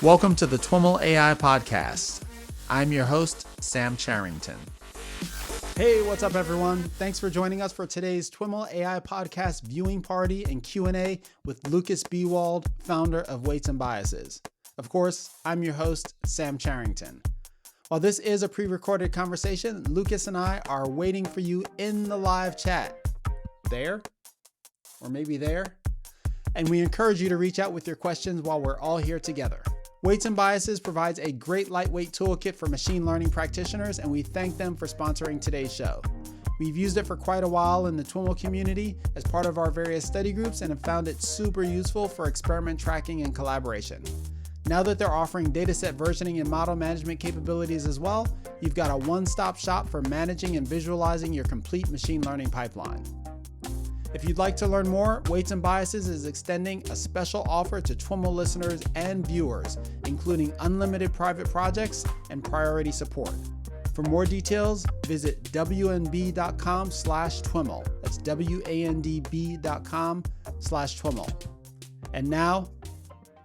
Welcome to the TWiML AI podcast. I'm your host, Sam Charrington. Hey, what's up, everyone? Thanks for joining us for today's TWiML AI podcast viewing party and Q&A with Lukas Biewald, founder of Weights and Biases. Of course, I'm your host, Sam Charrington. While this is a pre-recorded conversation, Lukas and I are waiting for you in the live chat. There, or maybe there. And we encourage you to reach out with your questions while we're all here together. Weights and Biases provides a great lightweight toolkit for machine learning practitioners, and we thank them for sponsoring today's show. We've used it for quite a while in the TWiML community as part of our various study groups and have found it super useful for experiment tracking and collaboration. Now that they're offering dataset versioning and model management capabilities as well, you've got a one-stop shop for managing and visualizing your complete machine learning pipeline. If you'd like to learn more, Weights and Biases is extending a special offer to TWiML listeners and viewers, including unlimited private projects and priority support. For more details, visit wandb.com/TWiML. That's wandb.com/TWiML. And now,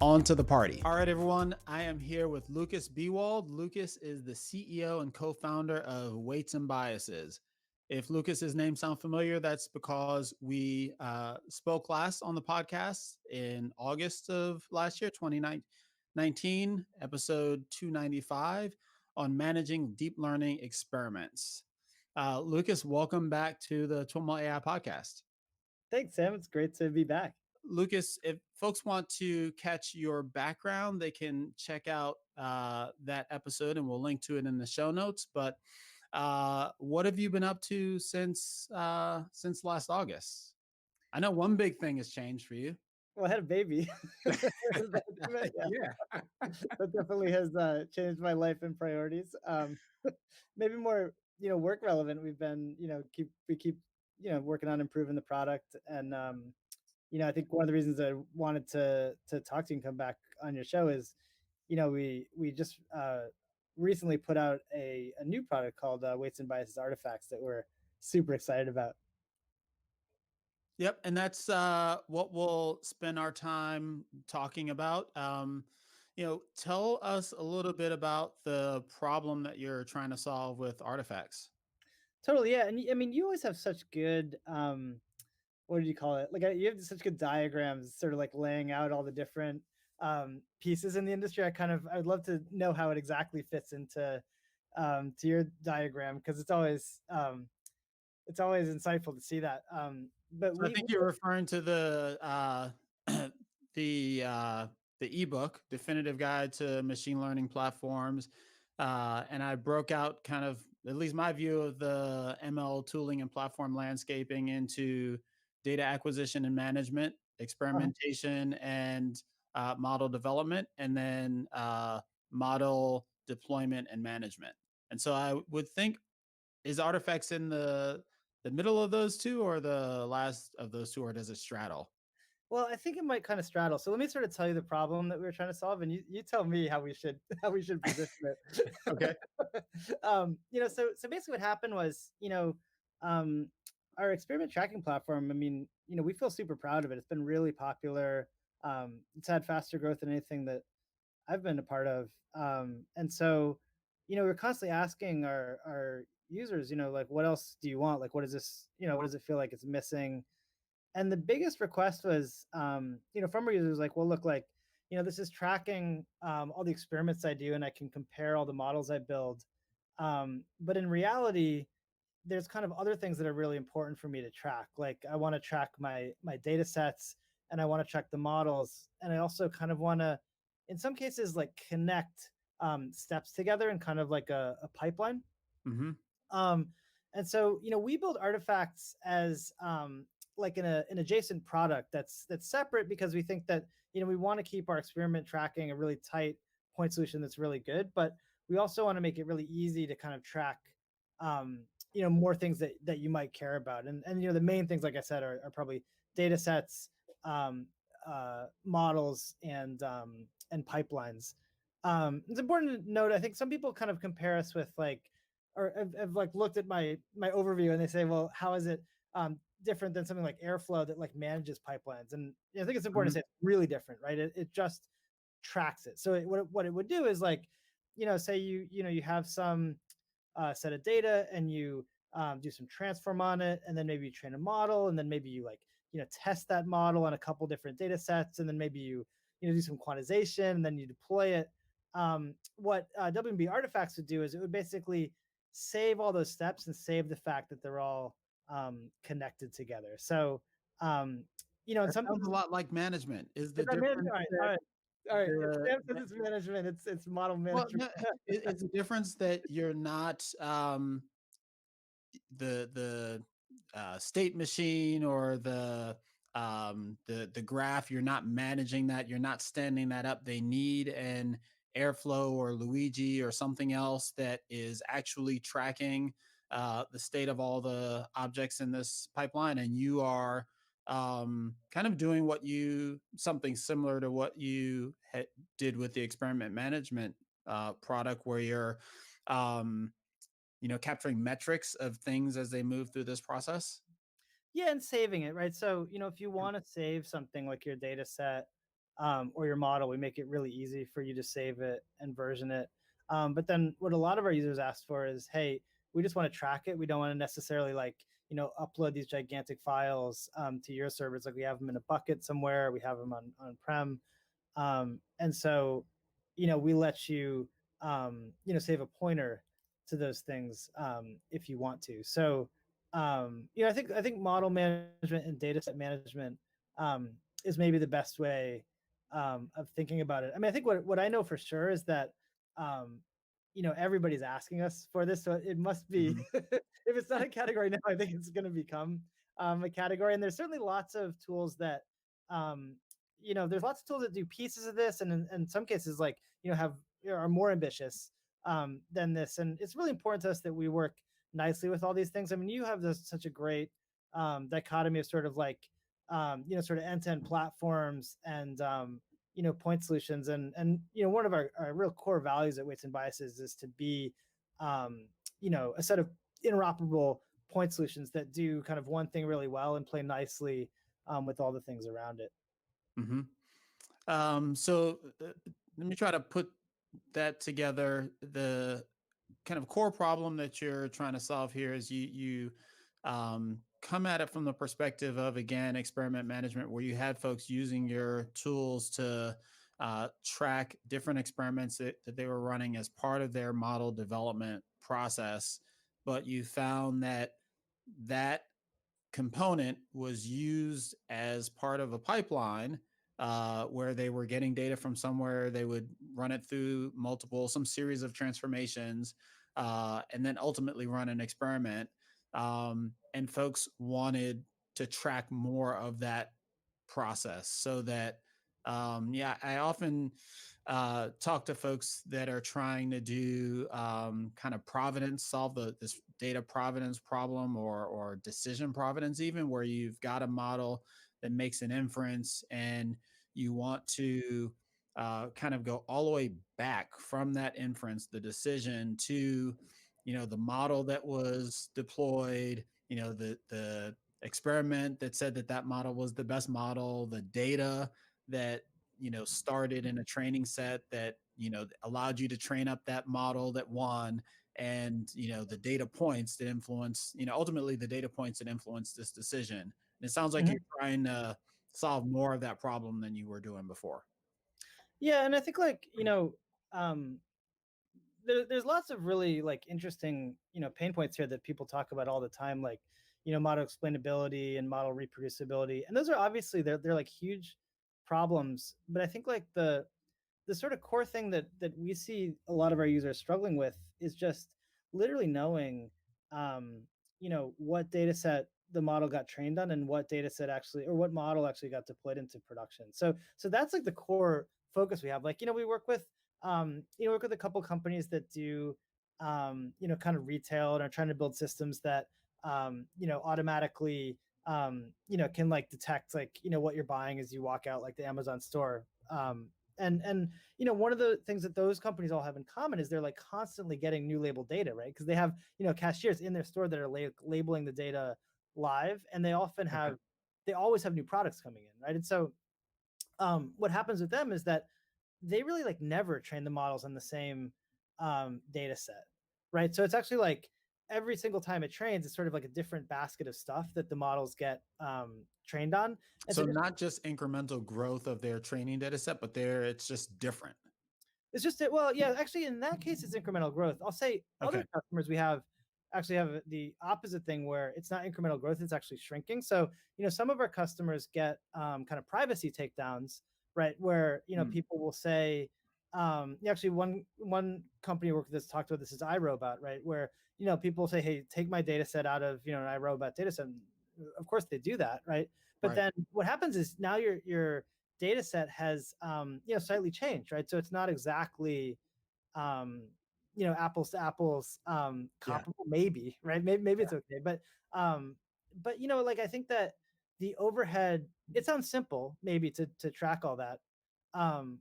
on to the party. All right, everyone. I am here with Lukas Biewald. Lukas is the CEO and co-founder of Weights and Biases. If Lukas's name sounds familiar, that's because we spoke last on the podcast in August of last year, 2019, episode 295, on managing deep learning experiments. Lukas, welcome back to the TWiML AI podcast. Thanks, Sam. It's great to be back. Lukas, if folks want to catch your background, they can check out that episode, and we'll link to it in the show notes. But what have you been up to since last August? I know one big thing has changed for you. Well, I had a baby. Yeah. That definitely has changed my life and priorities. Maybe more, work relevant. We've been, we keep, working on improving the product, and I think one of the reasons I wanted to talk to you and come back on your show is, we just recently put out a new product called Weights and Biases Artifacts that we're super excited about. Yep, and that's what we'll spend our time talking about. Tell us a little bit about the problem that you're trying to solve with artifacts. Totally, yeah. And I mean, you always have such good, what do you call it? Like you have such good diagrams, sort of like laying out all the different pieces in the industry. I'd love to know how it exactly fits into to your diagram, because it's always insightful to see that. But So I think you're referring to the the eBook, Definitive Guide to Machine Learning Platforms. And I broke out kind of, at least my view of the ML tooling and platform landscaping, into data acquisition and management, experimentation, and model development, and then model deployment and management. And so I would think, is artifacts in the middle of those two, or the last of those two, or does it straddle? Well, I think it might kind of straddle. So let me sort of tell you the problem that we were trying to solve, and you tell me how we should position it. Okay. So basically what happened was, our experiment tracking platform, I mean, we feel super proud of it. It's been really popular. It's had faster growth than anything that I've been a part of. And so, we're constantly asking our users, like, what else do you want? Like, what is this, what does it feel like it's missing? And the biggest request was, from our users, like, well, look, like, this is tracking all the experiments I do, and I can compare all the models I build. But in reality, there's kind of other things that are really important for me to track. Like, I want to track my data sets, and I want to track the models. And I also kind of want to, in some cases, like, connect steps together in kind of like a pipeline. Mm-hmm. And so, we build artifacts as like an adjacent product that's separate, because we think that, we want to keep our experiment tracking a really tight point solution that's really good, but we also want to make it really easy to kind of track, more things that you might care about. And the main things, like I said, are probably data sets, models, and pipelines. It's important to note, I think some people kind of compare us with, like, or have like looked at my overview, and they say, well, how is it different than something like Airflow that like manages pipelines? And I think it's important to say it's really different, right? It just tracks it. So what it would do is like, say you have some set of data and you do some transform on it, and then maybe you train a model, and then maybe you like test that model on a couple different data sets, and then maybe you do some quantization, and then you deploy it. What WMB artifacts would do is it would basically save all those steps and save the fact that they're all connected together. So um, in That some sounds a lot like management. Is the is that difference all right, all that right, all right. the Sam says it's management. It's model well, management. no, it's the difference that you're not the state machine or the graph. You're not managing that. You're not standing that up. They need an Airflow or Luigi or something else that is actually tracking the state of all the objects in this pipeline, and you are kind of doing something similar to what you did with the experiment management product, where you're um, capturing metrics of things as they move through this process. Yeah, and saving it, right? So, if you want to save something like your data set or your model, we make it really easy for you to save it and version it. But then what a lot of our users ask for is, hey, we just want to track it. We don't want to necessarily like, upload these gigantic files to your servers. Like we have them in a bucket somewhere, we have them on-prem. And so, we let you, save a pointer to those things if you want to. So, I think model management and data set management is maybe the best way of thinking about it. I mean, I think what I know for sure is that um, everybody's asking us for this, so it must be. Mhm. If it's not a category now, I think it's going to become a category. And there's certainly lots of tools that um, there's lots of tools that do pieces of this, and in some cases, like have are more ambitious than this. And it's really important to us that we work nicely with all these things. I mean, you have such a great dichotomy of sort of like sort of end-to-end platforms and point solutions. And one of our real core values at Weights and Biases is to be a set of interoperable point solutions that do kind of one thing really well and play nicely with all the things around it. Mhm. So let me try to put that together. The kind of core problem that you're trying to solve here is you come at it from the perspective of, again, experiment management, where you had folks using your tools to track different experiments that they were running as part of their model development process, but you found that that component was used as part of a pipeline where they were getting data from somewhere. They would run it through some series of transformations, and then ultimately run an experiment. And folks wanted to track more of that process, so that yeah, I often talk to folks that are trying to do kind of solve this data provenance problem, or decision provenance, even, where you've got a model that makes an inference, and you want to kind of go all the way back from that inference, the decision, to the model that was deployed, the experiment that said that model was the best model, the data that started in a training set that allowed you to train up that model that won, and the data points that influence, ultimately the data points that influence this decision. And it sounds like Mhm. you're trying to solve more of that problem than you were doing before. Yeah, and I think like um, there's lots of really like interesting pain points here that people talk about all the time, like model explainability and model reproducibility, and those are obviously they're like huge problems. But I think like the sort of core thing that we see a lot of our users struggling with is just literally knowing um, what data set the model got trained on, and what data set actually, or what model actually got deployed into production. So that's like the core focus we have. Like we work with work with a couple companies that do kind of retail and are trying to build systems that automatically can like detect like what you're buying as you walk out, like the Amazon store. And one of the things that those companies all have in common is they're like constantly getting new label data, right? Because they have cashiers in their store that are labeling the data live, and Okay. they always have new products coming in, right? And so what happens with them is that they really like never train the models on the same data set, right? So it's actually like every single time it trains, it's sort of like a different basket of stuff that the models get trained on. And so So not just incremental growth of their training data set, but it's just different. it's just that, well, yeah, actually, in that case, it's incremental growth. I'll say Okay. other customers we have actually have the opposite thing where it's not incremental growth, it's actually shrinking. So, some of our customers get kind of privacy takedowns, right? Where, Mm, people will say, actually, one company I work with talked about this is iRobot, right? Where, people say, hey, take my data set out of, an iRobot data set. Of course they do that, right? But right. then what happens is now your data set has slightly changed, right? So it's not exactly um, apples to apples Yeah. comparable, maybe, right? Maybe it's okay, but like I think that the overhead, it sounds simple maybe to track all that, um,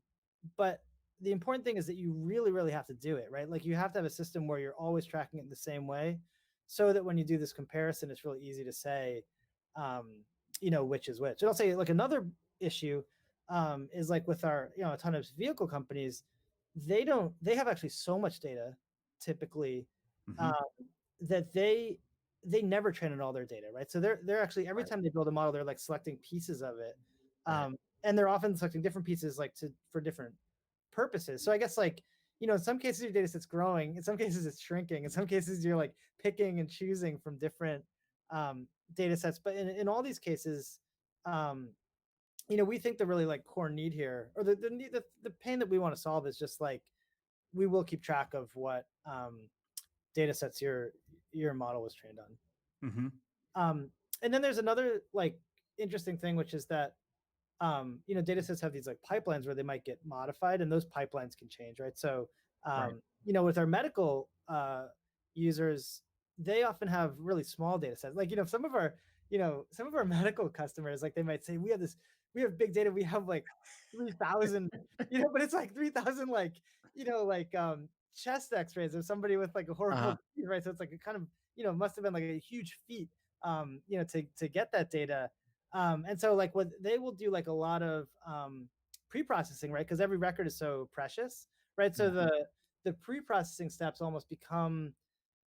but the important thing is that you really, really have to do it, right? Like you have to have a system where you're always tracking it in the same way, so that when you do this comparison, it's really easy to say, um, which is which. And I'll say like another issue is like with our autonomous vehicle companies, they have actually so much data typically Hmm. uh, that they never train on all their data, right? So they're actually every Right. time they build a model, they're like selecting pieces of it, Right. and they're often selecting different pieces like for different purposes. So I guess like in some cases your data set's growing, in some cases it's shrinking, in some cases you're like picking and choosing from different data sets. But in all these cases, um, we think the really like core need here, or the pain that we want to solve is just like we will keep track of what data sets your model was trained on. Hmm. And then there's another like interesting thing, which is that data sets have these like pipelines where they might get modified, and those pipelines can change, right? So, Right. with our medical users, they often have really small data sets. Like, some of our medical customers, like they might say, we have big data. We have like 3,000, but it's like 3,000, like, chest x-rays of somebody with like a Uh-huh. horrible disease, right? So it's like a kind of, must have been like a huge feat, to get that data, and so like what they will do like a lot of pre-processing, right? Because every record is so precious, right? So Mhm. the pre-processing steps almost become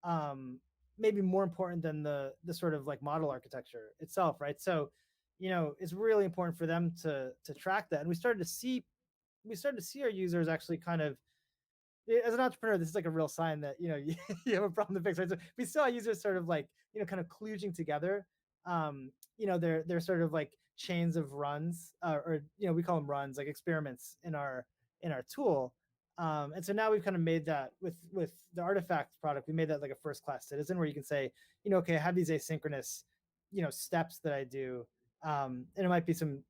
um, maybe more important than the sort of like model architecture itself, right? So, it's really important for them to track that. And we started to see our users actually kind of, as an entrepreneur, this is like a real sign that you, you have a problem to fix. Right? So we saw users sort of like kind of kludging together. They're sort of like chains of runs, or we call them runs, like experiments in our tool. And so now we've kind of made that with the artifact product. We made that like a first class citizen where you can say, okay, I have these asynchronous steps that I do, and it might be some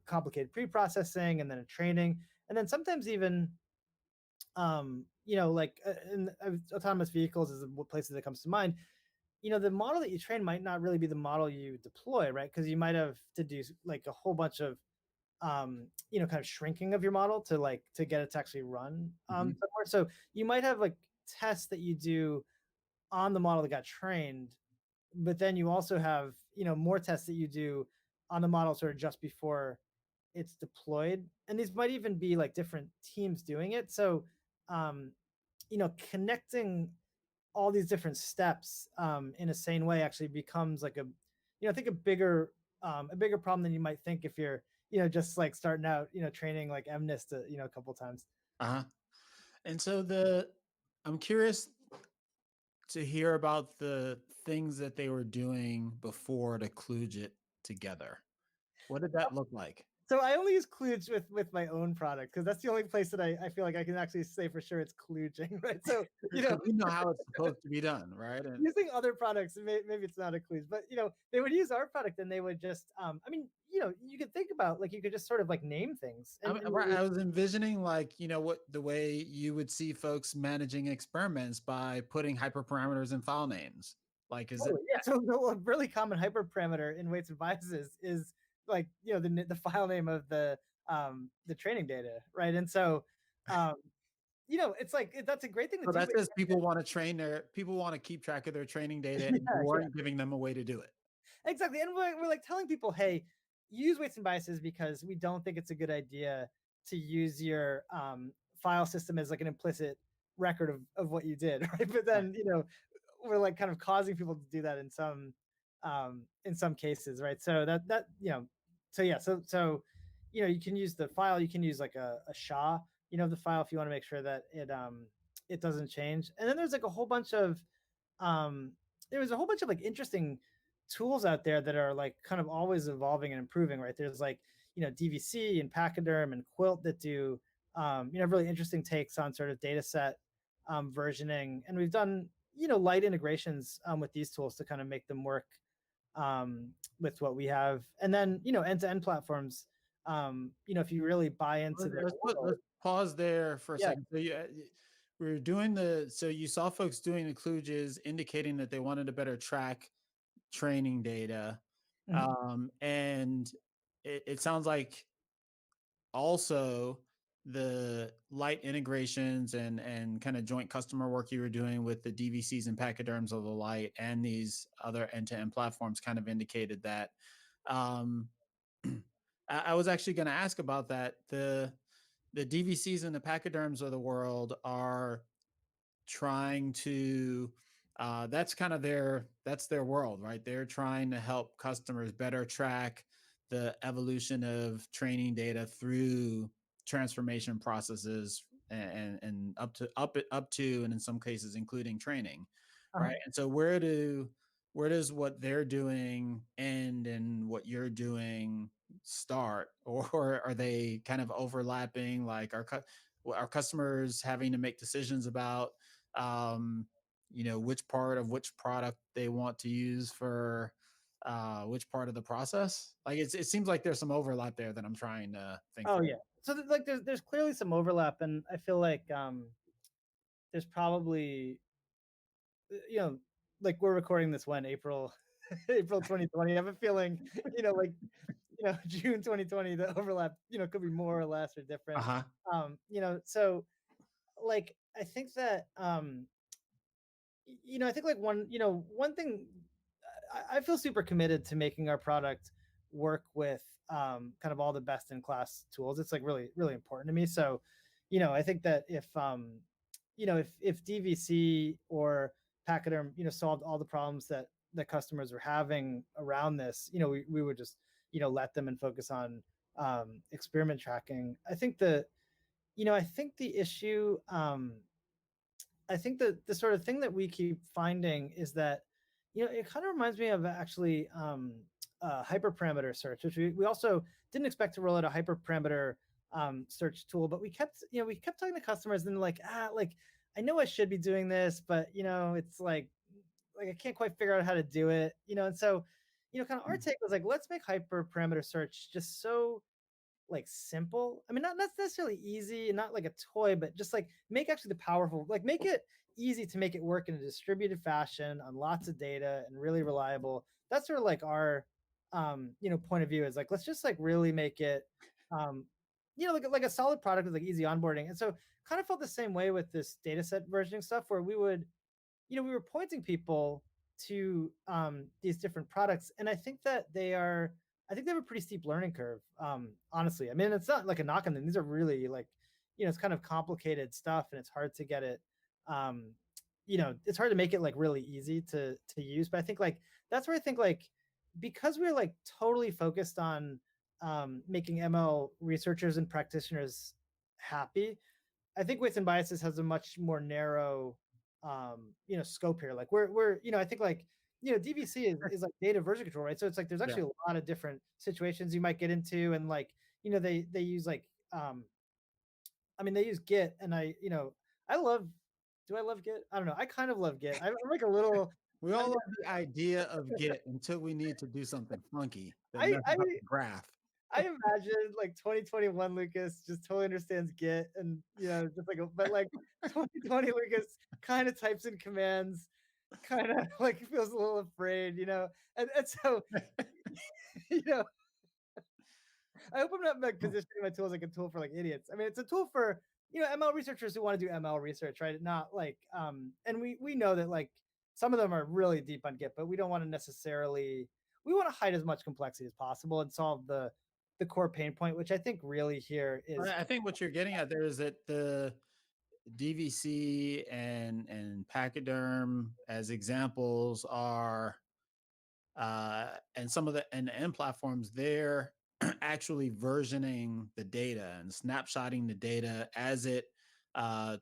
complicated pre-processing and then a training, and then sometimes even like in autonomous vehicles is the places that comes to mind. The model that you train might not really be the model you deploy, right? Because you might have to do like a whole bunch of kind of shrinking of your model to get it to actually run Mhm. somewhere. So you might have like tests that you do on the model that got trained, but then you also have more tests that you do on the model sort of just before it's deployed, and these might even be like different teams doing it. So um connecting all these different steps in a sane way actually becomes like I think a bigger problem than you might think if you're just like starting out training like MNIST a couple times. Uh-huh. And so I'm curious to hear about the things that they were doing before to kludge it together. What did that look like? So I only use kludge with my own product because that's the only place that I feel like I can actually say for sure it's kludging, right? So Because we know how it's supposed to be done, right? And using other products, maybe it's not a kludge, but they would use our product and they would just I mean, you could think about like you could just sort of like name things and right, I was envisioning like, what the way you would see folks managing experiments by putting hyperparameters in file names. Like, is it? totally, yeah. So a really common hyperparameter in weights and biases is like the file name of the training data, right? And so um, it's like that's a great thing to So do. that says people want to keep track of their training data, and Yeah, you yeah, aren't giving them a way to do it. exactly. And we're like telling people, hey, use weights and biases because we don't think it's a good idea to use your file system as like an implicit record of what you did, right? But Right. then, we're like kind of causing people to do that in some cases, right? So that so yeah, you can use the file, you can use like a SHA, of the file if you want to make sure that it doesn't change. And then there's like a whole bunch of um there was a whole bunch of like interesting tools out there that are like kind of always evolving and improving, right? There's like, DVC and Pachyderm and Quilt that do really interesting takes on sort of data set versioning. And we've done, light integrations with these tools to kind of make them work um, with what we have. And then, end-to-end platforms, if you really buy into their world. Let's pause there for a Yeah. second. So we're doing so you saw folks doing the kludges indicating that they wanted to better track training data. Mhm. And it sounds like also the light integrations and kind of joint customer work you were doing with the DVCs and pachyderms of the light and these other end-to-end platforms kind of indicated that. Um, I was actually going to ask about that. The DVCs and the pachyderms of the world are trying to that's their world, right? They're trying to help customers better track the evolution of training data through transformation processes and up to and in some cases including training, Uh-huh. right? And so where does what they're doing end and what you're doing start, or are they kind of overlapping? Like our customers having to make decisions about um, which part of which product they want to use for which part of the process. Like it seems like there's some overlap there that I'm trying to think Oh through. yeah. So like there's clearly some overlap, and I feel like there's probably you know like we're recording this when April April 2020. I have a feeling like June 2020 the overlap could be more or less or different. Uh-huh. So like I think that I think like one thing I feel super committed to making our product work with kind of all the best in class tools. It's like really, really important to me. So, I think that if DVC or Pachyderm, solved all the problems that customers were having around this, we would just, let them and focus on experiment tracking. I think the issue I think that the sort of thing that we keep finding is that, it kind of reminds me of actually hyperparameter search, which we also didn't expect to roll out a hyperparameter search tool, but we kept talking to customers and like, like, I know I should be doing this, but it's like I can't quite figure out how to do it, and so, kind of our take was like, let's make hyperparameter search just so like simple. I mean, not necessarily easy and not like a toy, but just like make actually the powerful, like make it easy to make it work in a distributed fashion on lots of data and really reliable. That's sort of like our, point of view is like, let's just like really make it, um, like a solid product with like easy onboarding. And so kind of felt the same way with this data set versioning stuff where we were pointing people to these different products, and I think they have a pretty steep learning curve. Honestly, I mean, it's not like a knock on them. These are really like, it's kind of complicated stuff, and it's hard to get it. Um, it's hard to make it like really easy to use. But I think like that's where I think like because we're like totally focused on making ML researchers and practitioners happy, I think Weights and Biases has a much more narrow, scope here. Like I think like, DVC is like data version control, right? So it's like there's Yeah. actually a lot of different situations you might get into, and like, they use like, I mean, they use Git, and I love. Do I love Git? I don't know. I kind of love Git. I'm like a little. We I all mean, love the idea of Git until we need to do something funky that I messes I up the graph. I imagine like 2021 Lucas just totally understands Git, and just like but like 2020 Lucas kind of types in commands, kind of like feels a little afraid, and so you know I hope I'm not like positioning my tool as like a tool for like idiots. I mean, it's a tool for ML researchers who want to do ML research, right? Not like and we know that like some of them are really deep on Git, but we don't want to necessarily we want to hide as much complexity as possible and solve the the core pain point, which I think really here is I think what you're getting at there is that the DVC and Pachyderm as examples are and some of the end platforms, they're actually versioning the data and snapshotting the data as it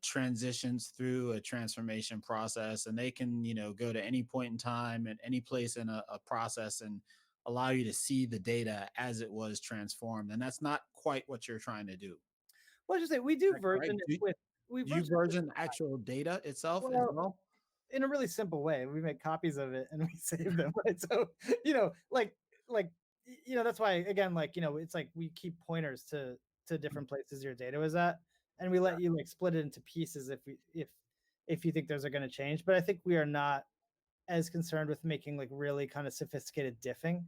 transitions through a transformation process, and they can go to any point in time at any place in a process and allow you to see the data as it was transformed, and that's not quite what you're trying to do. well, I should say we do Right? version it with we Do you version it with version the actual data itself as well, well? in a really simple way. We make copies of it and we save them, right? So, like that's why again, it's like we keep pointers to different places your data was at, and we let you like split it into pieces if you think those are going to change. But I think we are not as concerned with making like really kind of sophisticated diffing.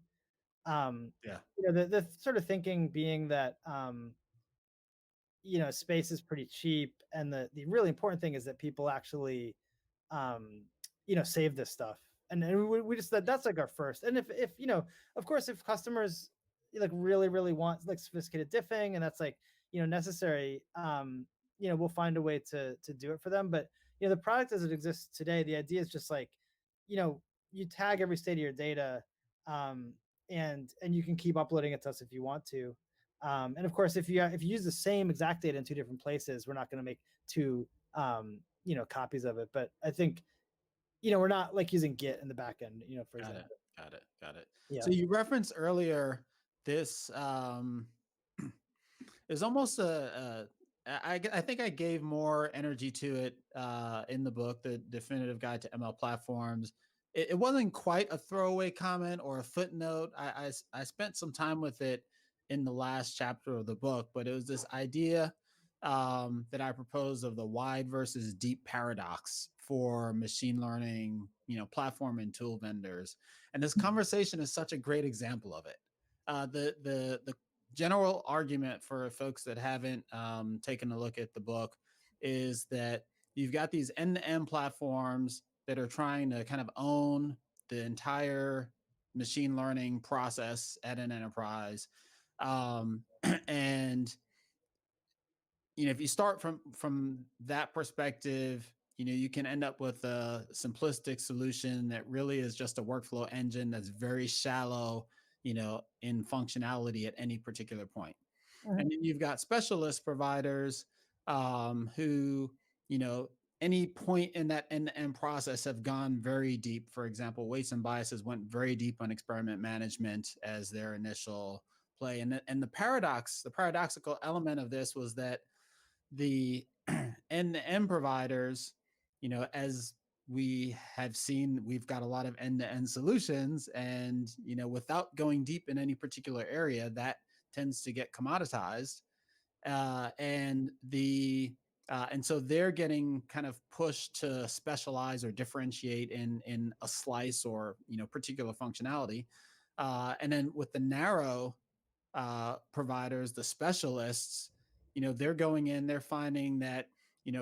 Yeah, The sort of thinking being that space is pretty cheap, and the really important thing is that people actually um save this stuff, and we just that's like our first. And if of course, if customers like really want like sophisticated diffing, and that's like necessary, we'll find a way to do it for them. But the product as it exists today, the idea is just like you know you tag every state of your data, um and you can keep uploading it to us if you want to. And of course, if you use the same exact data in two different places, we're not going to make two copies of it. But I think we're not like using Git in the back end, for got it, example. got it. Yeah. So you referenced earlier this is almost I think I gave more energy to it in the book, The Definitive Guide to ML Platforms. It wasn't quite a throwaway comment or a footnote. I spent some time with it in the last chapter of the book, but it was this idea that I proposed of the wide versus deep paradox for machine learning, platform and tool vendors. And this conversation is such a great example of it. The general argument for folks that haven't taken a look at the book is that you've got these end-to-end platforms that are trying to kind of own the entire machine learning process at an enterprise, and if you start from that perspective, you can end up with a simplistic solution that really is just a workflow engine that's very shallow, in functionality at any particular point. Mhm. And then you've got specialist providers who, you know, any point in that end-to-end process have gone very deep. For example, Weights and Biases went very deep on experiment management as their initial play. And the paradoxical element of this was that the end-to-end providers, as we have seen, we've got a lot of end-to-end solutions, and without going deep in any particular area, that tends to get commoditized, and so they're getting kind of pushed to specialize or differentiate in a slice or particular functionality, and then with the narrow providers, the specialists, they're going in, they're finding that,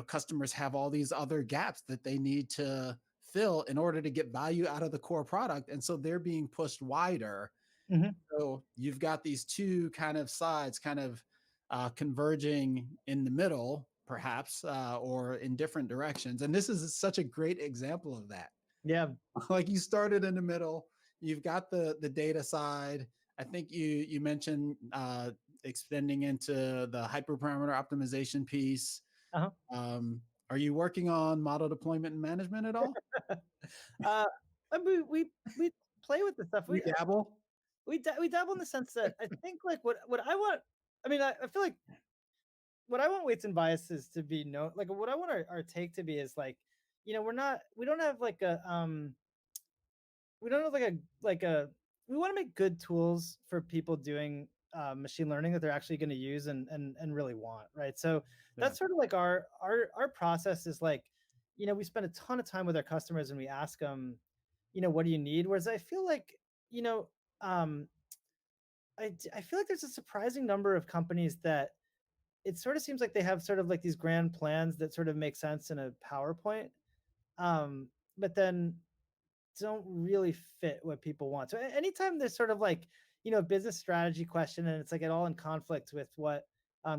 customers have all these other gaps that they need to fill in order to get value out of the core product. And so they're being pushed wider. Mhm. So you've got these two kind of sides kind of converging in the middle, perhaps, or in different directions. And this is such a great example of that. Yeah. Like you started in the middle, you've got the data side. I think you mentioned extending into the hyperparameter optimization piece. Uh-huh. um, are you working on model deployment and management at all? uh, we play with the stuff. You dabble. We dabble in the sense that I think like what I want. I mean, I feel like what I want Weights and Biases to be known, like what I want our take to be is like, we don't have like a we don't have like a we want to make good tools for people doing machine learning that they're actually going to use and really want, right? So Yeah. that's sort of like our process is like, we spend a ton of time with our customers and we ask them, what do you need? Whereas I feel like, you know, um, I feel like there's a surprising number of companies that it sort of seems like they have sort of like these grand plans that sort of make sense in a PowerPoint, but then don't really fit what people want. So anytime there's sort of like, business strategy question, and it's like it all in conflict with what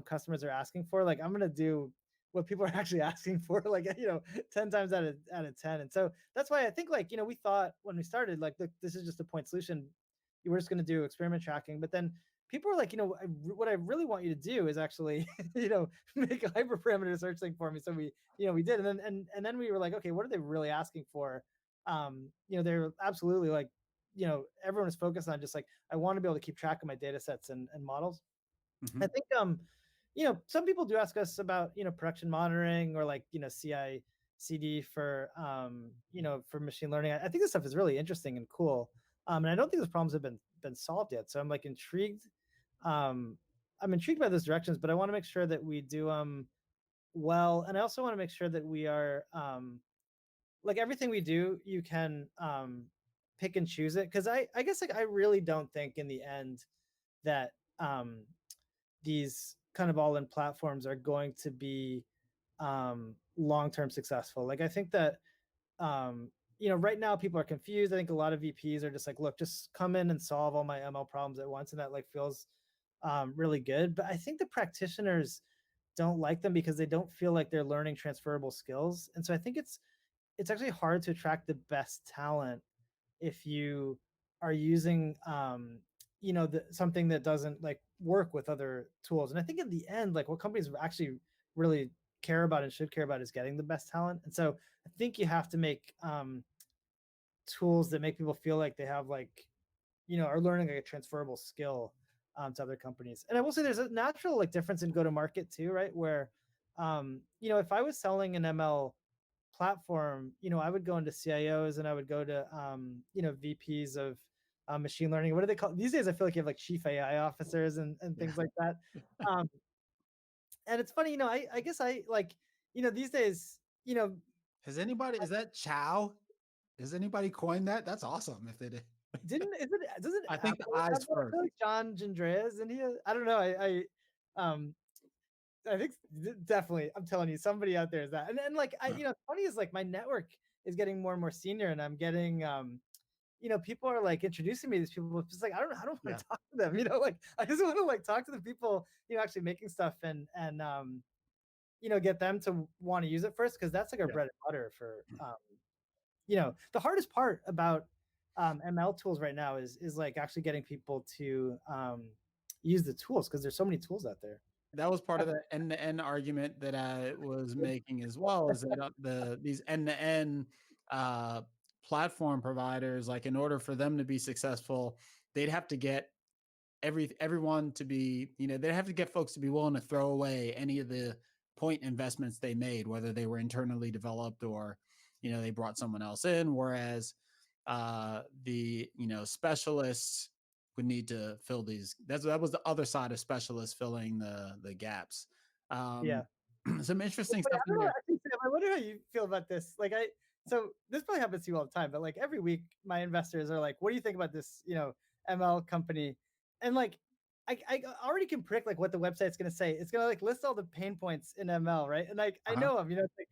customers are asking for, like I'm going to do what people are actually asking for, like 10 times out of 10. And so that's why I think, like, we thought when we started, like, look, this is just a point solution. We're just going to do experiment tracking. But then people are like, what I really want you to do is actually, make a hyperparameter search thing for me. So we did. And then we were like, okay, what are they really asking for? They're absolutely like, everyone is focused on just like, I want to be able to keep track of my data sets and models. Mm-hmm. I think, some people do ask us about, production monitoring or like, CI CD for machine learning. I think this stuff is really interesting and cool. And I don't think those problems have been solved yet. So I'm like intrigued. I'm intrigued by those directions, but I want to make sure that we do well. And I also want to make sure that we are like everything we do, you can pick and choose it. Cause I guess like I really don't think in the end that these kind of all-in platforms are going to be long-term successful. Like I think that right now people are confused. I think a lot of VPs are just like, look, just come in and solve all my ML problems at once, and that like feels really good. But I think the practitioners don't like them because they don't feel like they're learning transferable skills, and so I think it's actually hard to attract the best talent if you are using something that doesn't like work with other tools. And I think in the end, like what companies actually really care about and should care about is getting the best talent. And so I think you have to make tools that make people feel like they have like, are learning like a transferable skill to other companies. And I will say there's a natural like difference in go to market too, right? Where if I was selling an ML platform, I would go into CIOs and I would go to VPs of machine learning. What do they call these days? I feel like you have like chief AI officers and Yeah. things like that. Um, and it's funny, I guess I like, these days, Is that Chow? Has anybody coined that? That's awesome if they did. doesn't I think the Apple have eyes that? I first. feel like John Gendrea is in here. I don't know. Um I think definitely, I'm telling you, somebody out there is that. And like funny is like my network is getting more and more senior, and I'm getting people are like introducing me to these people. It's just like I don't want Yeah. to talk to them. Like I just want to like talk to the people, actually making stuff and get them to want to use it first, because that's like our Yeah. bread and butter for the hardest part about ML tools right now is like actually getting people to use the tools, because there's so many tools out there. That was part of the end-to-end argument that I was making as well, is that these end-to-end uh, platform providers, like in order for them to be successful, they'd have to get everyone to be, they'd have to get folks to be willing to throw away any of the point investments they made, whether they were internally developed or, they brought someone else in. Whereas the, specialists would need to fill these. That was the other side of specialists filling the gaps. Yeah. Some interesting But I stuff in don't know. there. Actually, Sam, I wonder how you feel about this. Like, so this probably happens to you all the time, but like every week, my investors are like, "What do you think about this, ML company?" And like, I already can predict like what the website's gonna say. It's gonna like list all the pain points in ML, right? And like, I Uh-huh. know them. It's like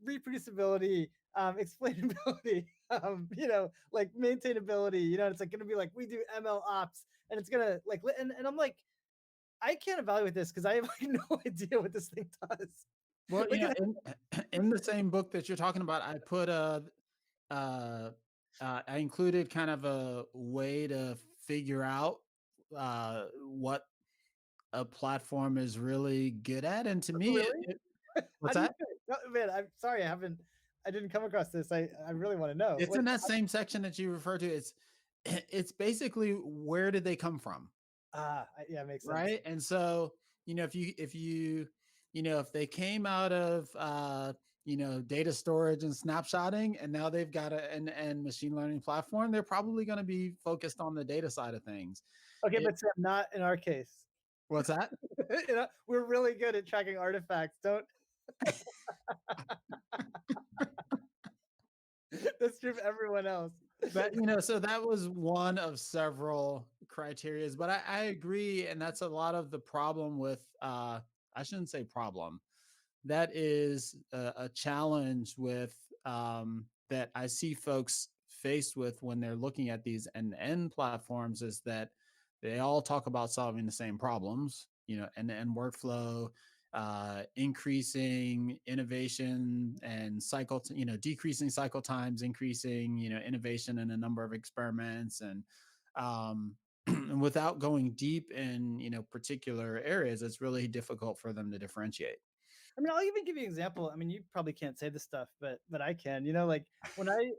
reproducibility, explainability, like maintainability. It's like gonna be like we do ML ops, and it's gonna like, and I'm like, I can't evaluate this because I have like no idea what this thing does. Well, Like, in the same book that you're talking about, I put uh, I included kind of a way to figure out what a platform is really good at, and to me, really? How what's do you that? do it? No, man, I'm sorry, I didn't come across this. I really want to know. It's in that same section that you refer to. It's basically where did they come from, Yeah, makes sense. right? And so if they came out of data storage and snapshotting, and now they've got an end-to-end machine learning platform, they're probably going to be focused on the data side of things. Okay, It, but Sam, not in our case. what's that? We're really good at tracking artifacts. Don't. That's true of everyone else. But so that was one of several criterias. But I agree, and that's a lot of the problem with I shouldn't say problem. That is a challenge with that I see folks faced with when they're looking at these end-to-end platforms, is that They all talk about solving the same problems, end-to-end workflow, increasing innovation and decreasing cycle times, increasing, innovation in a number of experiments, um, and without going deep in, particular areas, it's really difficult for them to differentiate. I mean, I'll even give you an example. I mean, you probably can't say this stuff, but I can. Like when I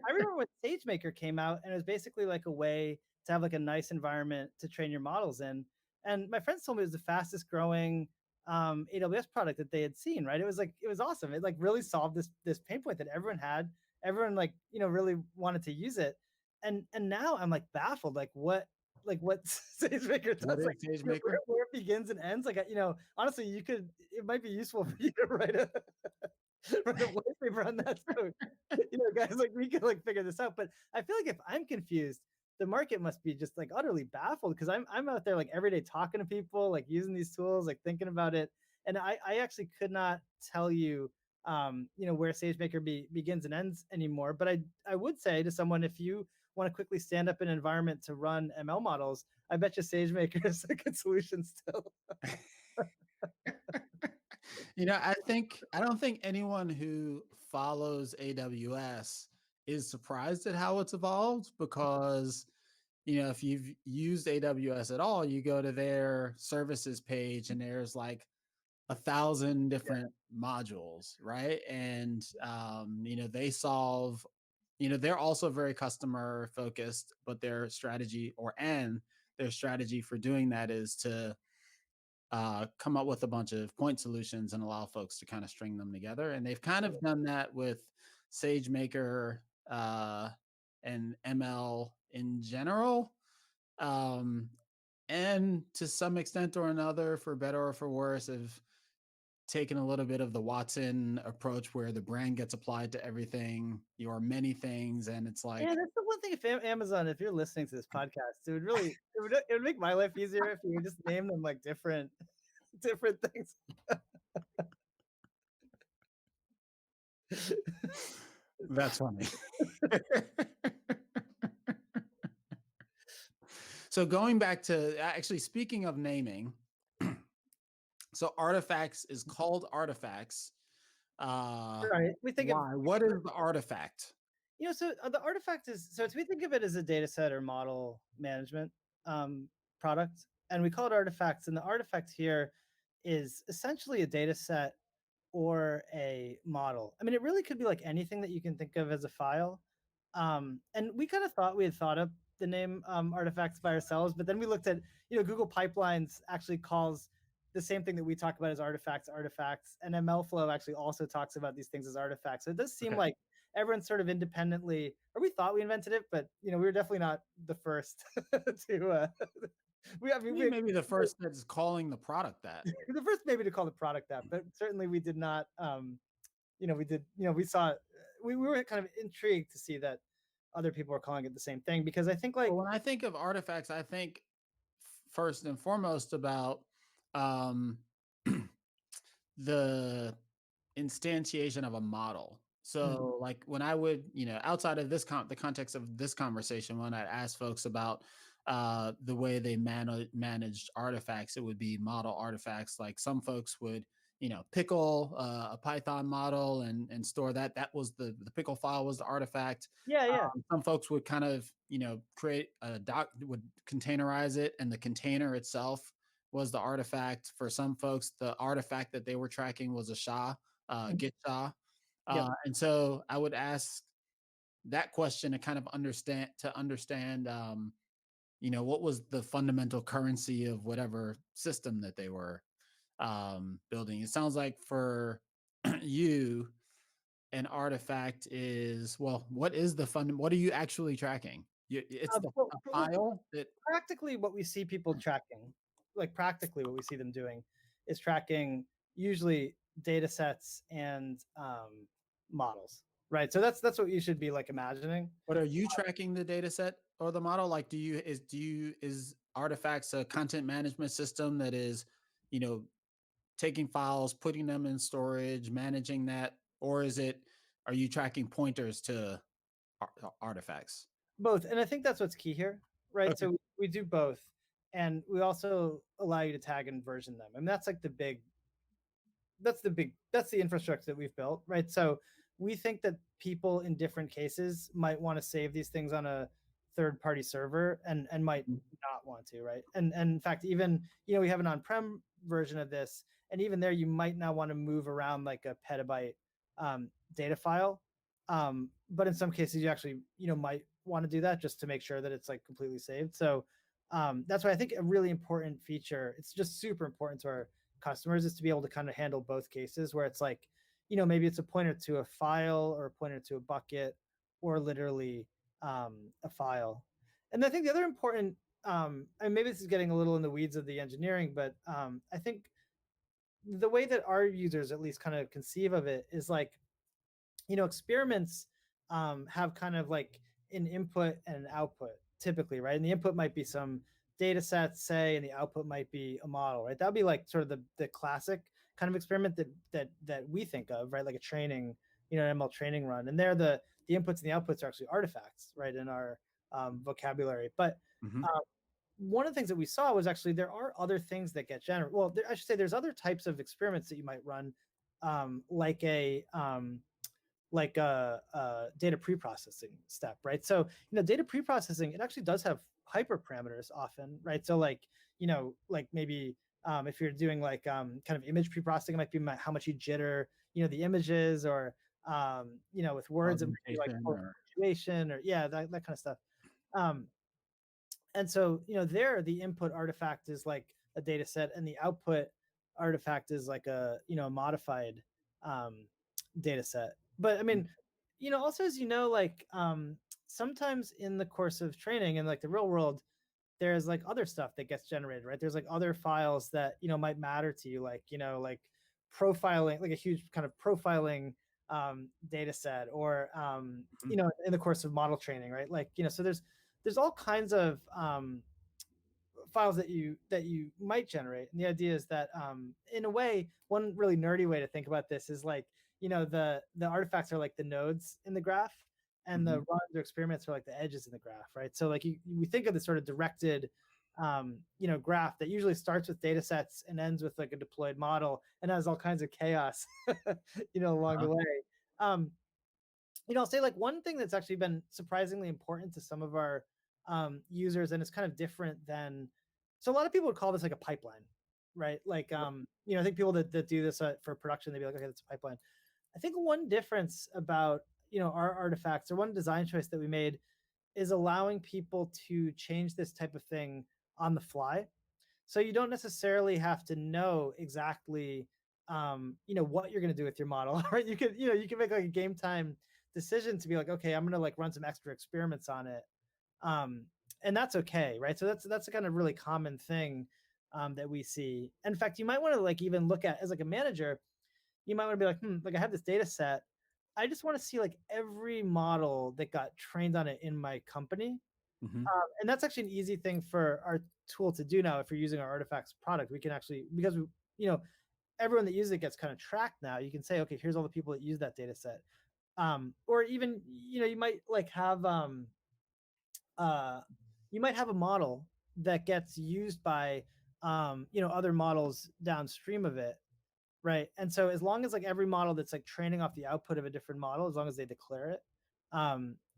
remember when SageMaker came out, and it was basically like a way to have like a nice environment to train your models in. And my friends told me it was the fastest growing AWS product that they had seen. Right? It was awesome. It like really solved this pain point that everyone had. Everyone like really wanted to use it. And now I'm like baffled. Like what SageMaker What does, like is SageMaker? where it begins and ends. Like honestly, it might be useful for you to write a write a white paper on that. So guys, like we can like figure this out. But I feel like if I'm confused, the market must be just like utterly baffled because I'm out there like every day talking to people, like using these tools, like thinking about it, and I actually could not tell you where SageMaker begins and ends anymore. But I would say to someone, if you want to quickly stand up an environment to run ML models, I bet you SageMaker is a good solution still. I don't think anyone who follows AWS is surprised at how it's evolved because, if you've used AWS at all, you go to their services page and there's like 1,000 different modules, right? And they solve, they're also very customer focused, but their strategy for doing that is to come up with a bunch of point solutions and allow folks to kind of string them together. And they've kind of done that with SageMaker and ML in general. And to some extent or another, for better or for worse, have taken a little bit of the Watson approach where the brand gets applied to everything, your many things. And it's Yeah, like, that's the one thing. If Amazon, if you're listening to this podcast, it would make my life easier if you would just name them like different things. that's funny. So going back to actually speaking of naming, so artifacts is called artifacts. Right. Why? What is the artifact? So the artifact is so we think of it as a data set or model management um, product, and we call it artifacts. And the artifact here is essentially a data set or a model. I mean, it really could be like anything that you can think of as a file. And we kind of thought we had thought up the name artifacts by ourselves, but then we looked at, Google Pipelines actually calls the same thing that we talk about as artifacts, and MLflow actually also talks about these things as artifacts. So it does seem Okay. like everyone sort of independently, or we thought we invented it, but we were definitely not the first to. Maybe the first that's calling the product that. The first maybe to call the product that, but certainly we did not. We did. We saw. We were kind of intrigued to see that other people were calling it the same thing because I think like Well, when I think of artifacts, I think first and foremost about um, the instantiation of a model. So, like when I would, outside of the context of this conversation, when I ask folks about the way they managed artifacts, it would be model artifacts. Like some folks would, pickle a Python model and store that. That was the pickle file was the artifact. yeah. Some folks would kind of, create a doc, would containerize it, and the container itself was the artifact. For some folks, the artifact that they were tracking was a SHA, Git SHA. Yep. And so I would ask that question to kind of understand, what was the fundamental currency of whatever system that they were building. It sounds like for you, an artifact is, well, what is what are you actually tracking? It's Well, a file that. practically what we see people tracking, like practically what we see them doing, is tracking usually data sets and models, right? So that's what you should be like imagining. But are you tracking the data set or the model? Like, is artifacts a content management system that is, you know, taking files, putting them in storage, managing that, or are you tracking pointers to artifacts? Both, and I think that's what's key here, right? Okay. So we do both. And we also allow you to tag and version them. And that's like that's the infrastructure that we've built, right? So we think that people in different cases might want to save these things on a third party server and might not want to, right? And in fact, even we have an on-prem version of this, and even there you might not want to move around like a petabyte data file. But in some cases you actually might want to do that just to make sure that it's like completely saved. So that's why I think a really important feature, it's just super important to our customers, is to be able to kind of handle both cases where it's like, maybe it's a pointer to a file or a pointer to a bucket or literally a file. And I think the other important, and maybe this is getting a little in the weeds of the engineering, but I think the way that our users at least kind of conceive of it is like, experiments have kind of like an input and an output typically, right? And the input might be some data sets, say, and the output might be a model, right? That would be like sort of the classic kind of experiment that we think of, right? Like a training, an ML training run. And there, the inputs and the outputs are actually artifacts, right, in our vocabulary. But Mm-hmm. one of the things that we saw was actually there are other things that get generated. Well, I should say there's other types of experiments that you might run, like a data pre-processing step, right? So, data pre-processing, it actually does have hyperparameters often, right? So like maybe if you're doing like kind of image pre-processing, it might be how much you jitter, the images, or with words, it might be like Augmentation or punctuation, or yeah, that kind of stuff. Um, and so, there the input artifact is like a data set, and the output artifact is like a modified um, data set. But I mean, also, as like sometimes in the course of training in like the real world, there's like other stuff that gets generated, right? There's like other files that might matter to you, like like profiling, like a huge kind of profiling data set, or in the course of model training, right? Like so there's all kinds of files that you might generate. And the idea is that in a way, one really nerdy way to think about this is like the artifacts are like the nodes in the graph, and the mm-hmm. runs or experiments are like the edges in the graph, right? So like we think of this sort of directed graph that usually starts with data sets and ends with like a deployed model and has all kinds of chaos along the way. um, I'll say like one thing that's actually been surprisingly important to some of our users, and it's kind of different than, so a lot of people would call this like a pipeline, right? Like, I think people that do this for production, they'd be like, okay, that's a pipeline. I think one difference about, our artifacts, or one design choice that we made, is allowing people to change this type of thing on the fly. So you don't necessarily have to know exactly, what you're going to do with your model, right? You can make like a game time decision to be like, okay, I'm going to like run some extra experiments on it. Um, and that's okay, right? So that's a kind of really common thing that we see. In fact, you might want to like even look at, as like a manager, you might want to be like, like I have this data set. I just want to see like every model that got trained on it in my company. Mm-hmm. And that's actually an easy thing for our tool to do now. If you're using our artifacts product, we can actually, because everyone that uses it gets kind of tracked now. You can say, okay, here's all the people that use that data set. Or even, you might like have uh, you might have a model that gets used by other models downstream of it, right? And so as long as like every model that's like training off the output of a different model, as long as they declare it,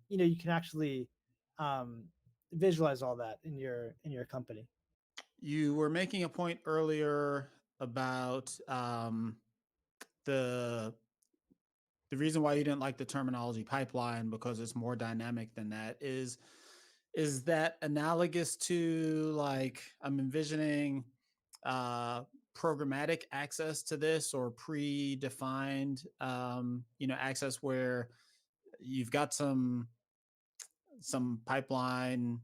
you can actually um, visualize all that in your company. You were making a point earlier about the the reason why you didn't like the terminology pipeline, because it's more dynamic than that. Is that analogous to, like, I'm envisioning uh programmatic access to this, or predefined access, where you've got some pipeline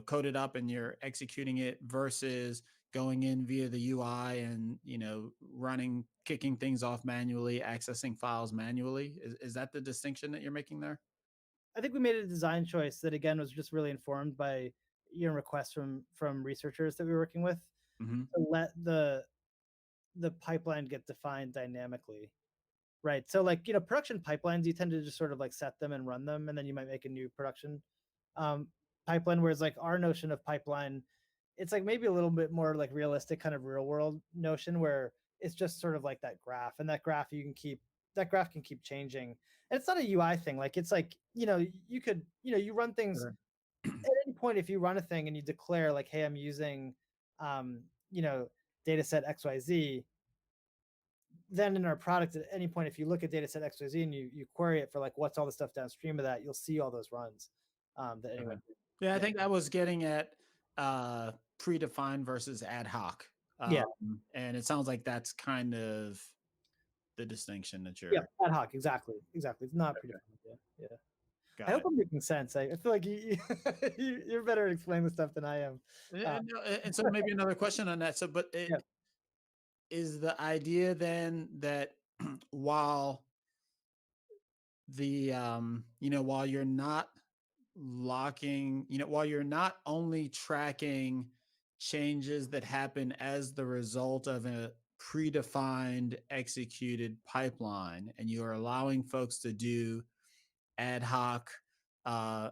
coded up and you're executing it, versus going in via the UI and running, kicking things off manually, accessing files manually? Is that the distinction that you're making there? I think we made a design choice that again was just really informed by requests from researchers that we were working with, Mm-hmm. to let the pipeline get defined dynamically. Right. So like, production pipelines, you tend to just sort of like set them and run them, and then you might make a new production um, pipeline. Whereas like our notion of pipeline it's like maybe a little bit more like realistic kind of real world notion where it's just sort of like that graph, and that graph can keep changing. And it's not a UI thing. Like it's like, you could, you run things Sure. at any point. If you run a thing and you declare like, hey, I'm using, um, you know, data set XYZ, then in our product at any point, if you look at data set XYZ and you query it for like what's all the stuff downstream of that, you'll see all those runs that Okay. anyone did. Yeah, I Yeah. think I was getting at predefined versus ad hoc. Yeah. And it sounds like that's kind of the distinction that Yeah. you're Ad hoc. Exactly. Exactly. It's not okay. predefined. Yeah. Yeah. I Got hope it. I'm making sense. I feel like you're better at explaining the stuff than I am. Uh, And, and so maybe another question on that. So, but yeah. it is the idea then that while while you're not locking, while you're not only tracking changes that happen as the result of a predefined executed pipeline, and you are allowing folks to do ad hoc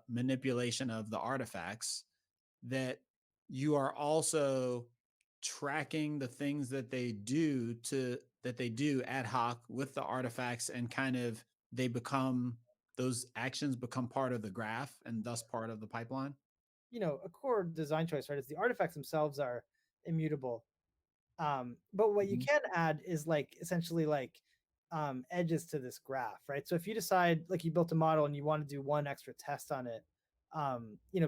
manipulation of the artifacts, that you are also tracking the things that they do ad hoc with the artifacts, and kind of they become those actions become part of the graph and thus part of the pipeline. A core design choice, right? Is the artifacts themselves are immutable. But what you Mhm. can add is like essentially like edges to this graph, right? So if you decide like you built a model and you want to do one extra test on it,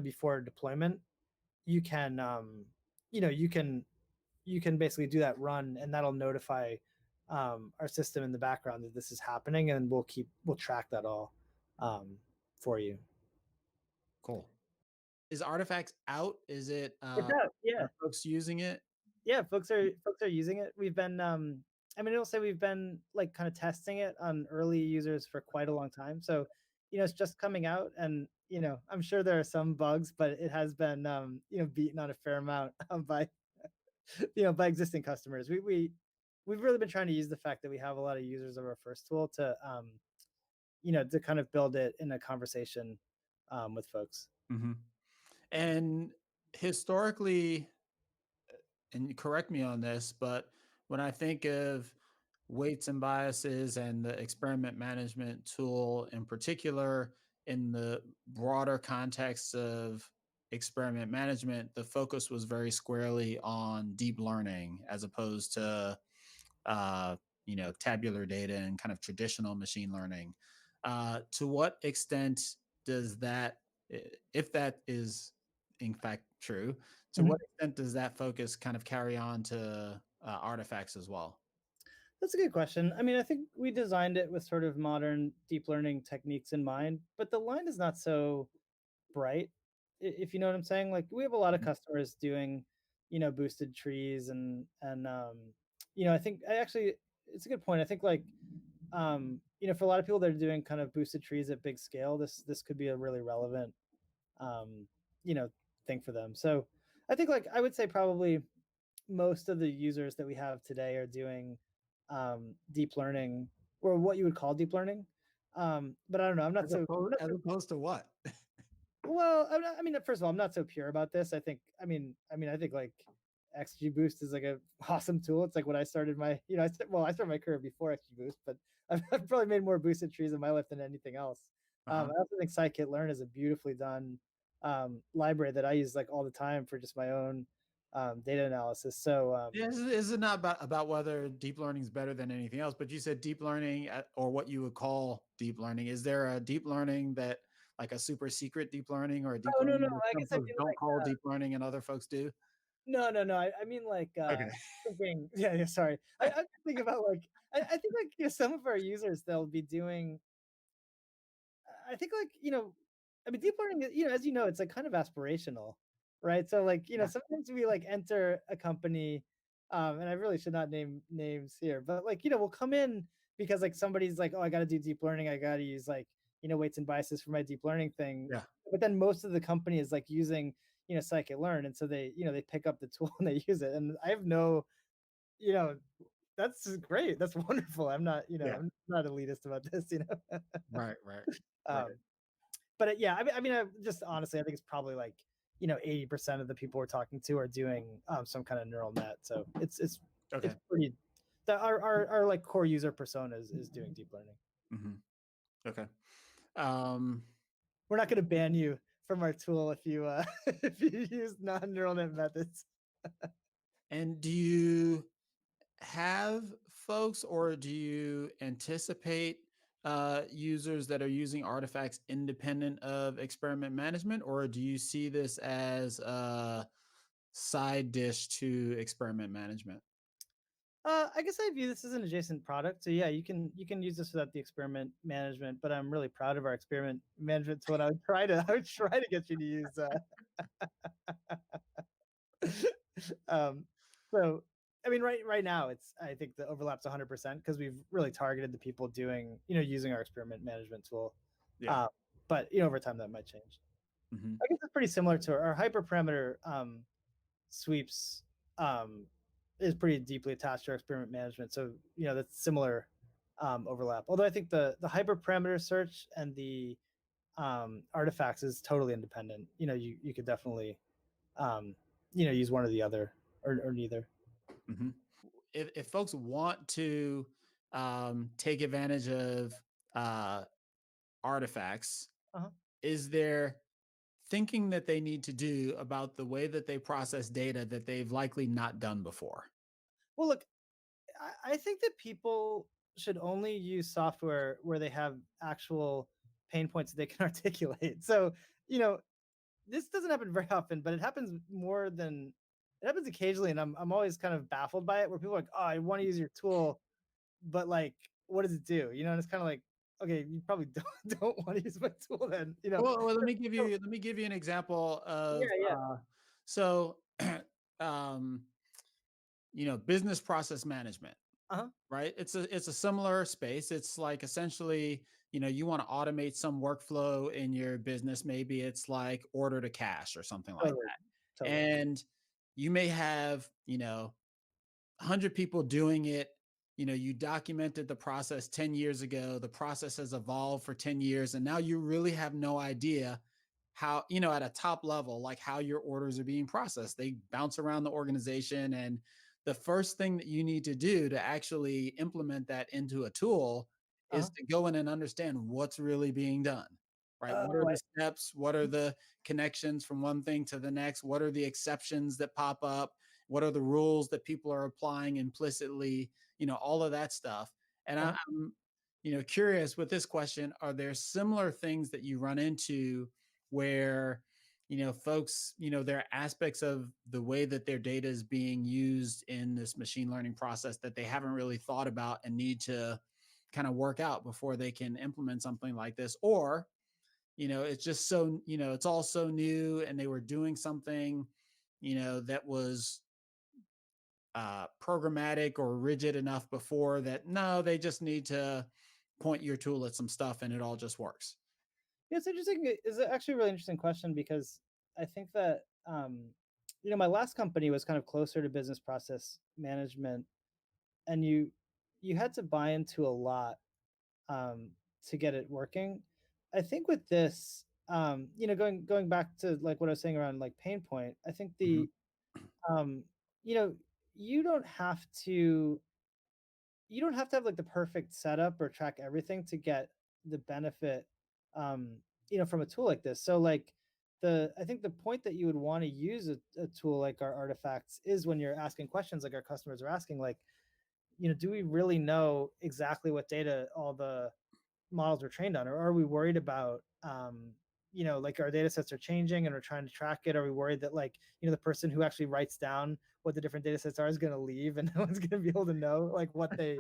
before deployment, you can, you can basically do that run, and that'll notify our system in the background that this is happening, and we'll track that all um, for you. Cool. Is artifacts out? Is it It's out, yeah. are folks using it? Yeah, folks are using it. We've been I mean, I'll say we've been like kind of testing it on early users for quite a long time. So, it's just coming out, and I'm sure there are some bugs, but it has been beaten on a fair amount by by existing customers. We've really been trying to use the fact that we have a lot of users of our first tool to to kind of build it in a conversation with folks. Hmm. And historically, and correct me on this, but when I think of weights and biases and the experiment management tool in particular, in the broader context of experiment management, the focus was very squarely on deep learning as opposed to tabular data and kind of traditional machine learning. To what extent does that, if that is in fact true, to Mhm. what extent does that focus kind of carry on to artifacts as well? That's a good question. I mean, I think we designed it with sort of modern deep learning techniques in mind, but the line is not so bright, if you know what I'm saying. Like we have a lot of Mhm. customers doing, boosted trees, and I think I actually it's a good point. I think like for a lot of people that are doing kind of boosted trees at big scale, this could be a really relevant um, you know, thing for them. So I think like I would say probably most of the users that we have today are doing deep learning, or what you would call deep learning. But I don't know. As opposed to what? Well, I mean, first of all, I'm not so pure about this. I think like XGBoost is like a awesome tool. It's like when I started my, I started my career before XGBoost, but I've probably made more boosted trees in my life than anything else. Uh-huh. I also think scikit-learn is a beautifully done library that I use like all the time for just my own data analysis. So Yeah, is it not about whether deep learning is better than anything else? But you said deep learning, or what you would call deep learning. Is there a deep learning that, like a super secret deep learning, or a deep oh no, no, learning that I some guess I folks mean don't like call deep learning and other folks do? no, no, no. I mean like Okay. thinking, yeah, yeah. Sorry, I'm thinking about like I think like some of our users they'll be doing I think like, I mean, deep learning, as you know, it's like kind of aspirational, right? So like, Yeah. sometimes we like enter a company, and I really should not name names here, but like, we'll come in because like somebody's like, oh, I got to do deep learning. I got to use like, weights and biases for my deep learning thing. Yeah. But then most of the company is like using, scikit-learn. And so they, they pick up the tool and they use it. And I have no, you know, that's great. That's wonderful. Yeah. I'm not elitist about this. Right. Right. Right. Um, but yeah, I mean, just honestly, I think it's probably like 80% of the people we're talking to are doing some kind of neural net. So it's Okay. pretty that our like core user persona is doing deep learning. Mm-hmm. Okay. Um, We're not going to ban you from our tool if you if you use non-neural net methods. and do you have folks, or do you anticipate users that are using artifacts independent of experiment management, or do you see this as a side dish to experiment management? I guess I view this as an adjacent product. So yeah, you can use this without the experiment management. But I'm really proud of our experiment management tool, and I would try to get you to use. Um, so I mean, right now I think the overlap's 100% because we've really targeted the people doing using our experiment management tool. Yeah. Uh, but over time that might change. Hmm. I guess it's pretty similar to our hyperparameter sweeps is pretty deeply attached to our experiment management. So that's similar overlap. Although I think the hyperparameter search and the artifacts is totally independent. You could definitely use one or the other or neither. Hmm. If folks want to take advantage of uh, artifacts, Uh-huh. is there thinking that they need to do about the way that they process data that they've likely not done before? Well, look, I think that people should only use software where they have actual pain points that they can articulate. So, you know, this doesn't happen very often, but it happens occasionally, and I'm always kind of baffled by it. Where people are like, "Oh, I want to use your tool, but like, what does it do?" And it's kind of like, okay, you probably don't want to use my tool then. Well, So, let me give you an example yeah, of yeah, so um, business process management, uh-huh, right? It's a similar space. It's like essentially, you want to automate some workflow in your business. Maybe it's like order to cash or something like totally, that. totally, And you may have, 100 people doing it. You documented the process 10 years ago. The process has evolved for 10 years. And now you really have no idea how, at a top level, like how your orders are being processed. They bounce around the organization. And the first thing that you need to do to actually implement that into a tool uh-huh. is to go in and understand what's really being done, right? What are Oh, the steps? What are the connections from one thing to the next? What are the exceptions that pop up? What are the rules that people are applying implicitly? All of that stuff. And uh-huh. I'm, curious with this question, are there similar things that you run into where, folks, there are aspects of the way that their data is being used in this machine learning process that they haven't really thought about and need to kind of work out before they can implement something like this? Or, it's just so, it's all so new and they were doing something, that was programmatic or rigid enough before that no, they just need to point your tool at some stuff and it all just works. Yeah, it's interesting. It's actually a really interesting question because I think that my last company was kind of closer to business process management, and you had to buy into a lot um, to get it working. I think with this, going back to like what I was saying around like pain point, I think Hmm. um, you know, you don't have to you don't have to have like the perfect setup or track everything to get the benefit um from a tool like this. So like the I think the point that you would want to use a tool like our artifacts is when you're asking questions like our customers are asking, like, do we really know exactly what data all the models were trained on, or are we worried about like our data sets are changing and we're trying to track it? Are we worried that, like, the person who actually writes down what the different data sets are is going to leave and no one's going to be able to know like what they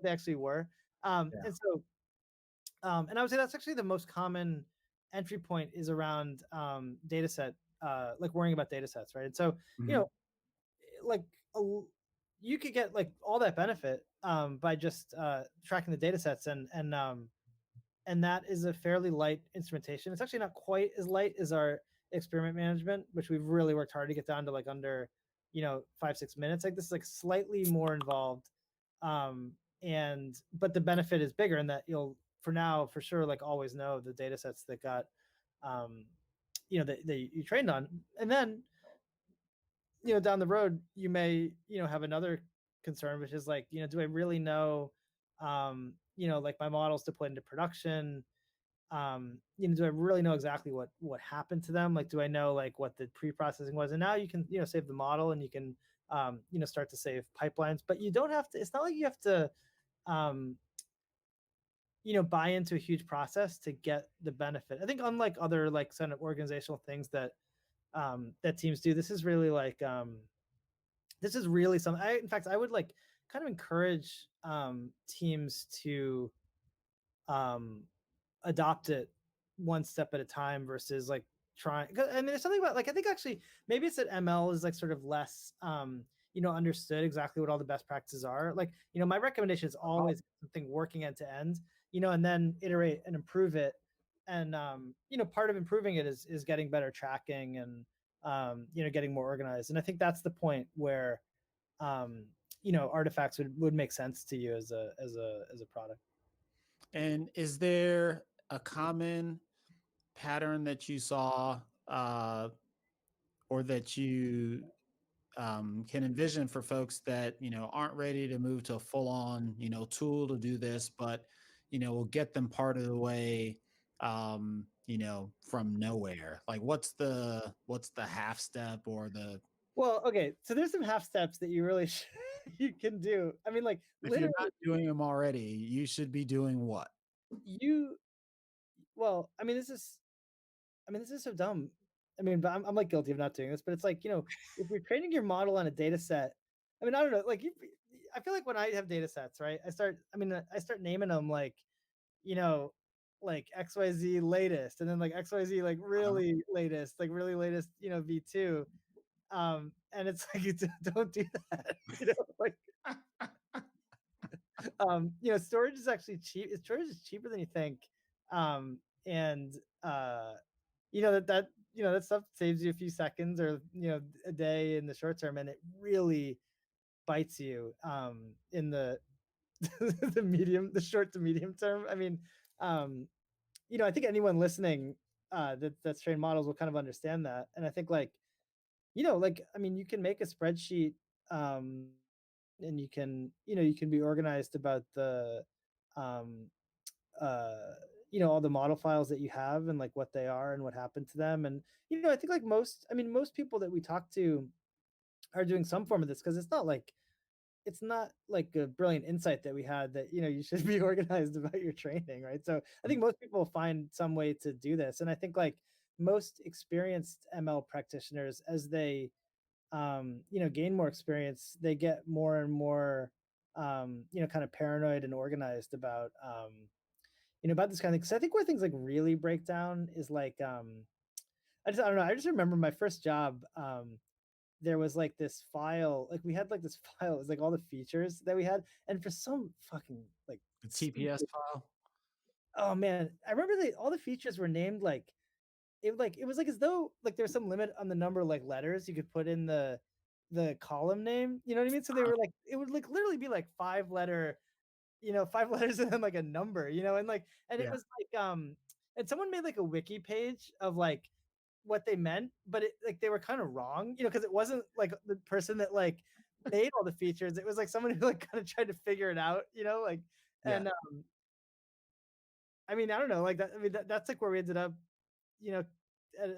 actually were? Yeah. And I would say that's actually the most common entry point is around data set, like worrying about data sets, right? And so, you Hmm. know, like a, you could get like all that benefit by just tracking the data sets, and that is a fairly light instrumentation. It's actually not quite as light as our experiment management, which we've really worked hard to get down to like under 5-6 minutes. Like, this is like slightly more involved, and but the benefit is bigger in that you'll, for now, for sure, like always know the data sets that got um that you trained on. And then, down the road, you may, have another concern, which is like, do I really know, like my models deployed into production? Do I really know exactly what happened to them? Like, do I know like what the pre-processing was? And now you can, save the model, and you can, start to save pipelines, but you don't have to, it's not like you have to, um, buy into a huge process to get the benefit. I think unlike other like kind of organizational things that teams do, this is really like, this is really something. In fact, I would like kind of encourage teams to um, adopt it one step at a time versus like trying. I mean, there's something about like, I think actually maybe it's that ML is like sort of less understood exactly what all the best practices are. Like, my recommendation is always something working end to end, and then iterate and improve it. And part of improving it is getting better tracking and getting more organized. And I think that's the point where artifacts would make sense to you as a product. And is there a common pattern that you saw, or that you can envision for folks that aren't ready to move to a full-on tool to do this, but will get them part of the way, from nowhere? Like, what's the half step or the Well, okay, so there's some half steps that you really you can do. I mean, like if you're literally, not doing them already, you should be doing what? you. Well, I mean, this is so dumb. I mean, but I'm like guilty of not doing this, but it's like, if you're training your model on a data set, I mean, I don't know, like I feel like when I have data sets, right, I start naming them like, you know, like XYZ latest, and then like XYZ like Uh-huh. really latest, like really latest, V2. And it's like, you don't do that, like, storage is actually cheap. Storage is cheaper than you think. And that stuff saves you a few seconds or a day in the short term, and it really bites you in the the short to medium term. I mean, um, I think anyone listening that's trained models will kind of understand that. And I think like, like, I mean, you can make a spreadsheet, um, and you can be organized about the um uh all the model files that you have and like what they are and what happened to them. And I think like most people that we talk to are doing some form of this, because it's not like a brilliant insight that we had that you should be organized about your training, right? So I think most people find some way to do this. And I think like most experienced ML practitioners, as they gain more experience, they get more and more kind of paranoid and organized about about this kind of thing. Because I think where things like really break down is like, I don't know, I just remember my first job. There was like this file, like we had like this file, it was like all the features that we had, and for some fucking like The TPS stupid, file? oh man, I remember all the features were named like, it was like as though like there's some limit on the number of like letters you could put in the column name. You know what I mean? So they Uh-huh. were like, it would like literally be like 5 letters and then like a number, and like, and it Yeah. was like, and someone made like a wiki page of like what they meant, but it like they were kind of wrong, because it wasn't like the person that like made all the features. It was like someone who like kind of tried to figure it out, like, Yeah. and I mean, I don't know, like that. I mean, that's like where we ended up, you know,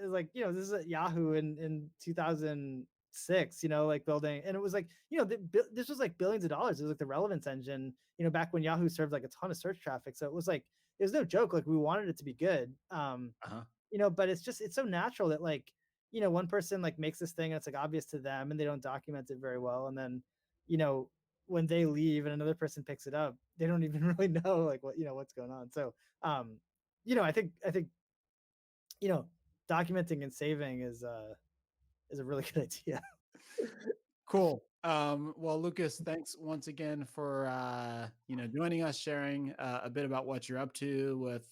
like, this is at Yahoo in 2006, like building, and it was like, this was like billions of dollars. It was like the relevance engine, back when Yahoo served like a ton of search traffic. So it was no joke. Like we wanted it to be good. Uh-huh. But it's so natural that like, one person like makes this thing and it's like obvious to them and they don't document it very well. And then, you know, when they leave and another person picks it up, they don't even really know like what's going on. So, I think, you know, documenting and saving is a really good idea. Cool. Well, Lucas, thanks once again for joining us, sharing a bit about what you're up to with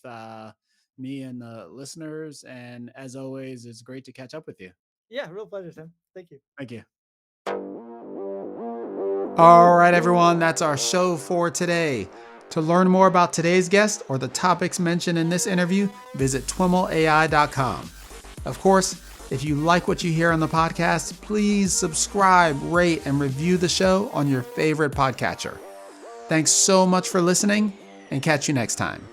me and the listeners. And as always, it's great to catch up with you. Yeah, real pleasure, Sam. Thank you. Thank you. All right, everyone, that's our show for today. To learn more about today's guest or the topics mentioned in this interview, visit TWiMLAI.com. Of course, if you like what you hear on the podcast, please subscribe, rate, and review the show on your favorite podcatcher. Thanks so much for listening, and catch you next time.